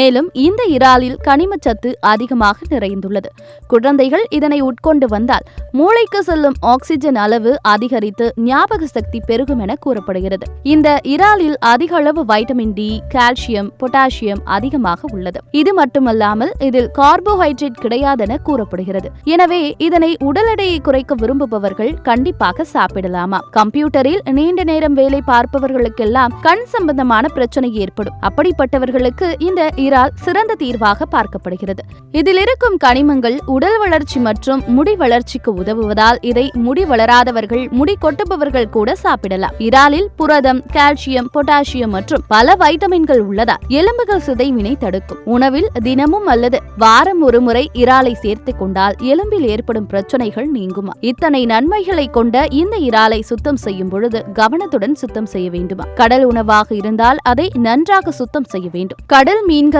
மேலும் இந்த இறாலில் கனிமச்சத்து அதிகமாக நிறைந்துள்ளது. குழந்தைகள் இதனை உட்கொண்டு வந்தால் மூளைக்கு செல்லும் ஆக்சிஜன் அளவு அதிகரித்து ஞாபக சக்தி பெருகும் என கூறப்படுகிறது. இந்த இறாலில் அதிக அளவு வைட்டமின் டி, கால்சியம், பொட்டாசியம் அதிகமாக உள்ளது. இது மட்டுமல்லாமல் இதில் கார்போஹைட்ரேட் கிடையாதென கூறப்படுகிறது. எனவே இதனை உடல் எடையை குறைக்க விரும்புபவர்கள் கண்டிப்பாக சாப்பிடலாமா? கம்ப்யூட்டரில் நீண்ட நேரம் வேலை பார்ப்பவர்களுக்கெல்லாம் கண் சம்பந்தமான பிரச்சனை ஏற்படும். அப்படிப்பட்டவர்களுக்கு இந்த இறால் சிறந்த தீர்வாக பார்க்கப்படுகிறது. இதில் இருக்கும் கனிமங்கள் உடல் வளர்ச்சி மற்றும் முடி வளர்ச்சிக்கு உதவுவதால் இதை முடி வளராதவர்கள், முடி கொட்டுபவர்கள் கூட சாப்பிடலாம். இறாலில் புரதம், கால்சியம், பொட்டாசியம் மற்றும் பல வைட்டமின்கள் உள்ளதால் எலும்புகள் சிதைவினை தடுக்கும். உணவில் தினமும் அல்லது வாரம் ஒரு முறை இறாலை சேர்த்துக் கொண்டால் எலும்பில் ஏற்படும் பிரச்சனைகள் நீங்குமா? இத்தனை நன்மைகளை கொண்ட இந்த இறாலை சுத்தம் செய்யும் பொழுது கவனத்துடன் சுத்தம் செய்ய வேண்டுமா? கடல் உணவாக இருந்தால் அதை நன்றாக சுத்தம் செய்ய வேண்டும். கடல் மீன்கள்